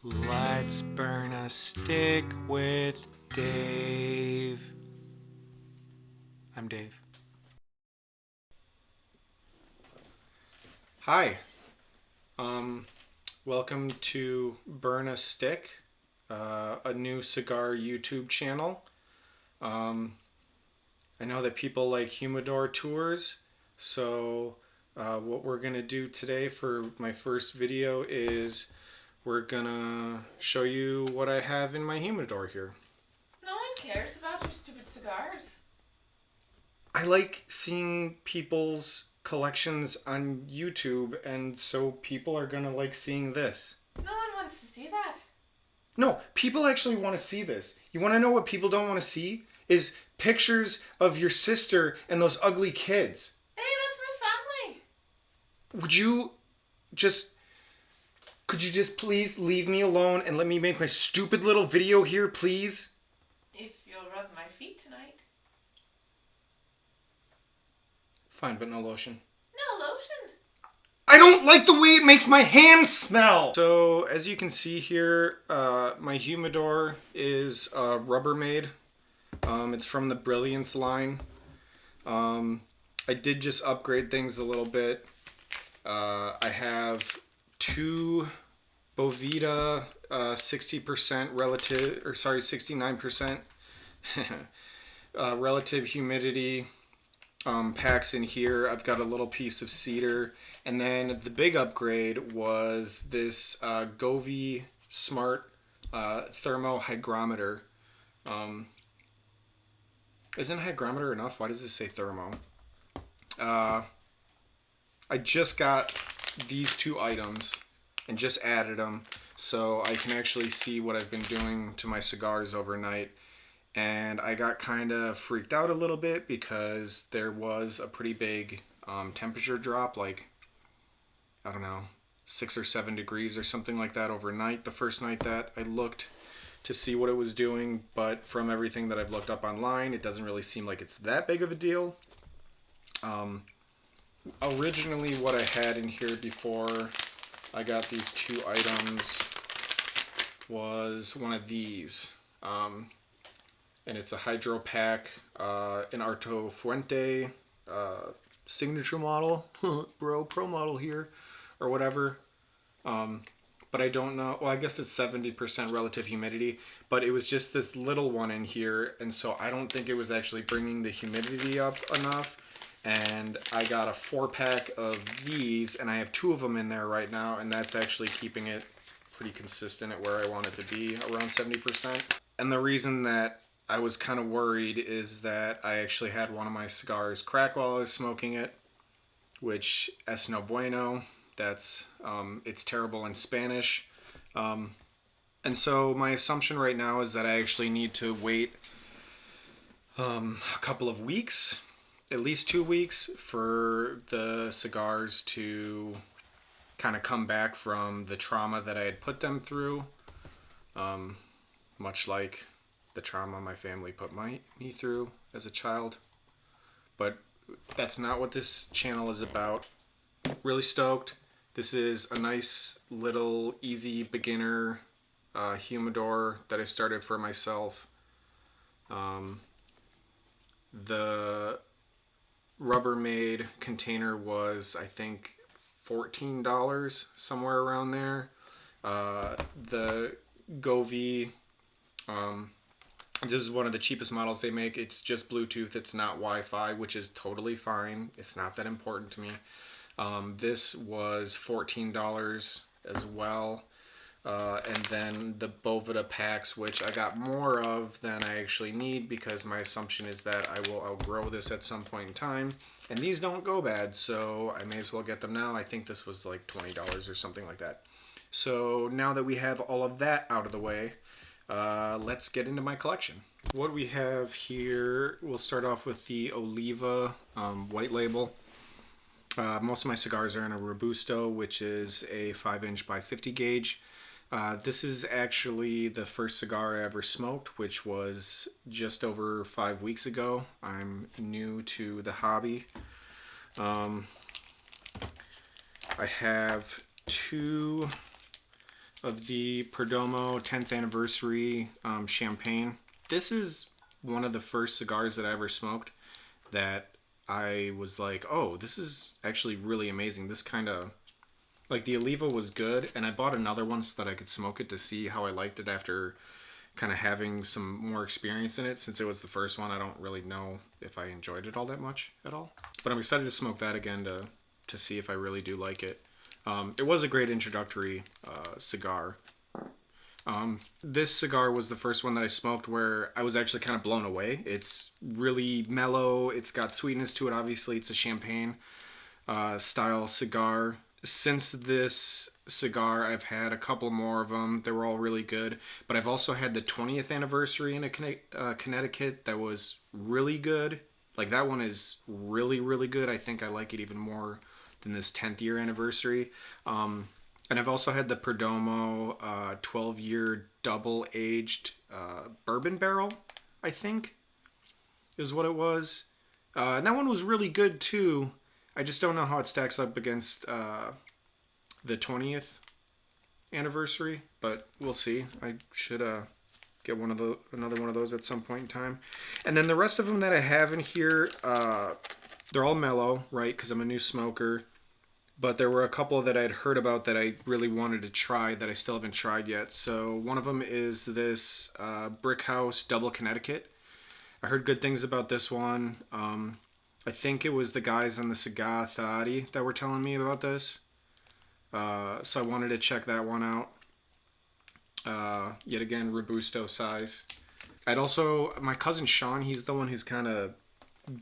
Let's burn a stick with Dave. I'm Dave. Hi. Welcome to Burn a Stick, a new cigar YouTube channel. I know that people like Humidor Tours, so what we're going to do today for my first video is we're going to show you what I have in my humidor here. No one cares about your stupid cigars. I like seeing people's collections on YouTube, and so people are going to like seeing this. No one wants to see that. No, people actually want to see this. You want to know what people don't want to see? Is pictures of your sister and those ugly kids. Hey, that's my family. Could you just please leave me alone and let me make my stupid little video here, please? If you'll rub my feet tonight. Fine, but no lotion. No lotion. I don't like the way it makes my hands smell! So, as you can see here, my humidor is Rubbermaid. It's from the Brilliance line. I did just upgrade things a little bit. I have two Boveda 69% relative humidity packs in here. I've got a little piece of cedar, and then the big upgrade was this Govee Smart Thermo Hygrometer. Isn't hygrometer enough? Why does it say thermo? I just got these two items and just added them so I can actually see what I've been doing to my cigars overnight. And I got kind of freaked out a little bit because there was a pretty big temperature drop, like, I don't know, 6 or 7 degrees or something like that overnight, the first night that I looked to see what it was doing. But from everything that I've looked up online, it doesn't really seem like it's that big of a deal. Originally what I had in here before I got these two items was one of these. And it's a hydro pack, an Arto Fuente signature model, pro model here, or whatever. But I don't know. Well, I guess it's 70% relative humidity, but it was just this little one in here, and so I don't think it was actually bringing the humidity up enough. And I got a 4-pack of these, and I have 2 of them in there right now, and that's actually keeping it pretty consistent at where I want it to be, around 70%. And the reason that I was kind of worried is that I actually had one of my cigars crack while I was smoking it, which es no bueno. That's it's terrible in Spanish. And so my assumption right now is that I actually need to wait a couple of weeks, at least 2 weeks, for the cigars to kind of come back from the trauma that I had put them through, much like the trauma my family put me through as a child. But that's not what this channel is about. Really stoked. This is a nice little easy beginner humidor that I started for myself. The Rubbermaid container was, I think, $14, somewhere around there. The Govee, this is one of the cheapest models they make. It's just Bluetooth. It's not Wi-Fi, which is totally fine. It's not that important to me. This was $14 as well. And then the Boveda packs, which I got more of than I actually need because my assumption is that I will outgrow this at some point in time. And these don't go bad, so I may as well get them now. I think this was like $20 or something like that. So now that we have all of that out of the way, let's get into my collection. What we have here, we'll start off with the Oliva white label. Most of my cigars are in a Robusto, which is a 5-inch by 50 gauge. This is actually the first cigar I ever smoked, which was just over 5 weeks ago. I'm new to the hobby. I have two of the Perdomo 10th anniversary champagne. This is one of the first cigars that I ever smoked that I was like, oh, this is actually really amazing. This kind of, like, the Oliva was good, and I bought another one so that I could smoke it to see how I liked it after kind of having some more experience in it. Since it was the first one, I don't really know if I enjoyed it all that much at all. But I'm excited to smoke that again to see if I really do like it. It was a great introductory cigar. This cigar was the first one that I smoked where I was actually kind of blown away. It's really mellow. It's got sweetness to it. Obviously, it's a champagne style cigar. Since this cigar, I've had a couple more of them. They were all really good. But I've also had the 20th anniversary in Connecticut that was really good. Like, that one is really, really good. I think I like it even more than this 10th year anniversary. And I've also had the Perdomo 12-year double-aged bourbon barrel, I think, is what it was. And that one was really good, too. I just don't know how it stacks up against the 20th anniversary, but we'll see. I should get another one of those at some point in time. And then the rest of them that I have in here, they're all mellow, right? Because I'm a new smoker. But there were a couple that I'd heard about that I really wanted to try that I still haven't tried yet. So one of them is this Brick House Double Connecticut. I heard good things about this one. I think it was the guys on the Cigar Thadi that were telling me about this. So I wanted to check that one out. Yet again, Robusto size. My cousin Sean, he's the one who's kind of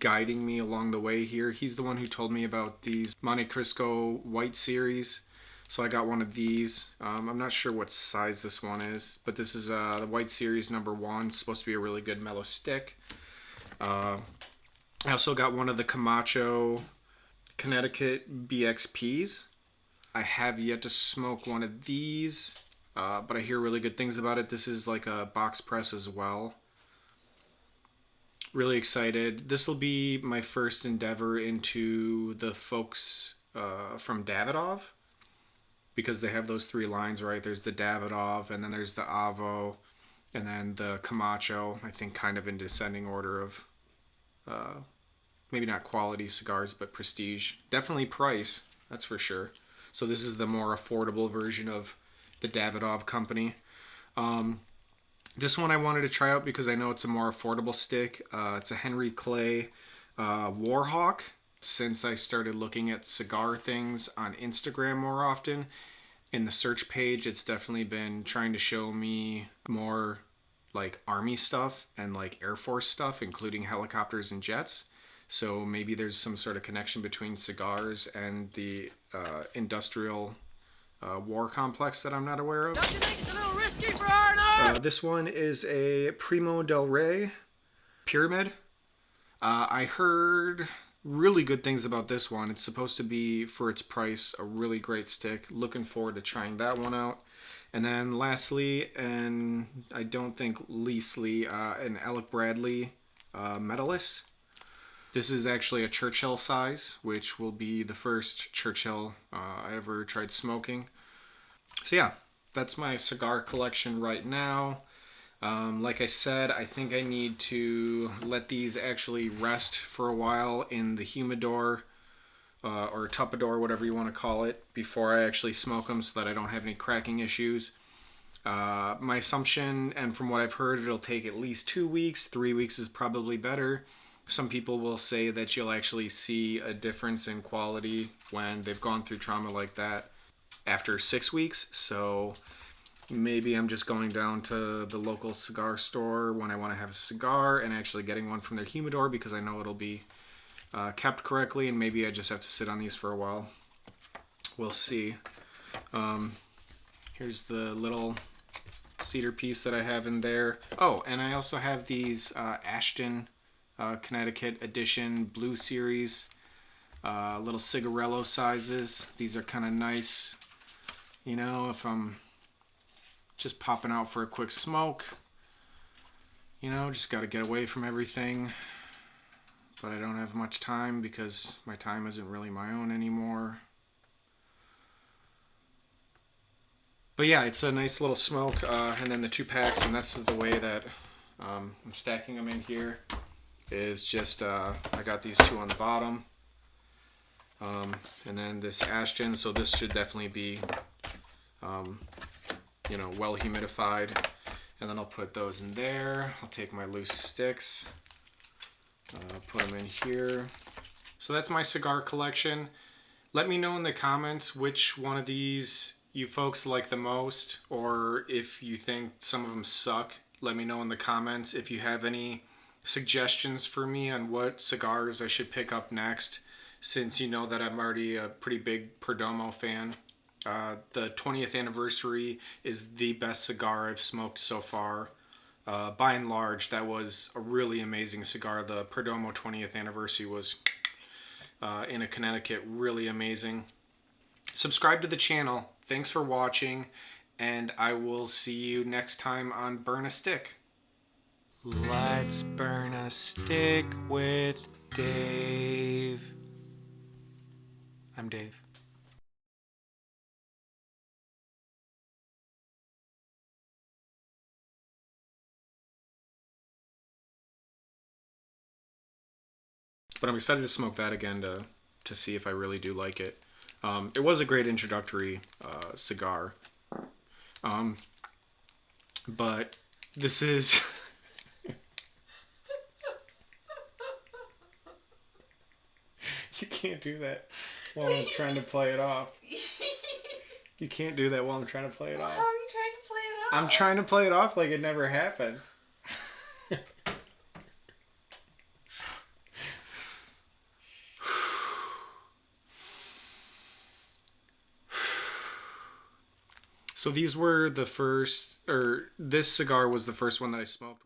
guiding me along the way here. He's the one who told me about these Montecristo White Series. So I got one of these. I'm not sure what size this one is, but this is the White Series number 1. It's supposed to be a really good mellow stick. I also got one of the Comacho Connecticut BxPs. I have yet to smoke one of these, but I hear really good things about it. This is like a box press as well. Really excited. This will be my first endeavor into the folks from Davidoff, because they have those 3 lines, right? There's the Davidoff, and then there's the Avo, and then the Comacho, I think kind of in descending order of maybe not quality cigars, but prestige. Definitely price, that's for sure. So this is the more affordable version of the Davidoff company. This one I wanted to try out because I know it's a more affordable stick. It's a Henry Clay Warhawk. Since I started looking at cigar things on Instagram more often, in the search page, it's definitely been trying to show me more like Army stuff and like Air Force stuff, including helicopters and jets. So maybe there's some sort of connection between cigars and the industrial war complex that I'm not aware of. Don't you think it's a little risky for R&R? This one is a Primo Del Ray Pyramid. I heard really good things about this one. It's supposed to be, for its price, a really great stick. Looking forward to trying that one out. And then lastly, and I don't think leastly, an Alec Bradley Medalist. This is actually a Churchill size, which will be the first Churchill I ever tried smoking. So yeah, that's my cigar collection right now. Like I said, I think I need to let these actually rest for a while in the humidor or tupperdor, whatever you want to call it, before I actually smoke them so that I don't have any cracking issues. My assumption, and from what I've heard, it'll take at least 2 weeks. 3 weeks is probably better. Some people will say that you'll actually see a difference in quality when they've gone through trauma like that after 6 weeks. So maybe I'm just going down to the local cigar store when I want to have a cigar and actually getting one from their humidor, because I know it'll be kept correctly, and maybe I just have to sit on these for a while. We'll see. Here's the little cedar piece that I have in there. Oh, and I also have these Ashton Connecticut edition Blue Series little Cigarillo sizes. These are kind of nice, you know, if I'm just popping out for a quick smoke, you know, just got to get away from everything, but I don't have much time because my time isn't really my own anymore. But yeah, it's a nice little smoke, and then the 2 packs, and this is the way that I'm stacking them in here. Is just I got these 2 on the bottom, and then this Ashton. So this should definitely be, you know, well humidified. And then I'll put those in there. I'll take my loose sticks, put them in here. So that's my cigar collection. Let me know in the comments which one of these you folks like the most, or if you think some of them suck. Let me know in the comments. If you have any suggestions for me on what cigars I should pick up next, since you know that I'm already a pretty big Perdomo fan. The 20th anniversary is the best cigar I've smoked so far. By and large, that was a really amazing cigar. The Perdomo 20th anniversary was in a Connecticut, really amazing. Subscribe to the channel. Thanks for watching, and I will see you next time on Burn a Stick. Let's burn a stick with Dave. I'm Dave. But I'm excited to smoke that again to see if I really do like it. It was a great introductory cigar. But this is... You can't do that while I'm trying to play it off. You can't do that while I'm trying to play it off. How are you trying to play it off? I'm trying to play it off like it never happened. So these were the first, or this cigar was the first one that I smoked.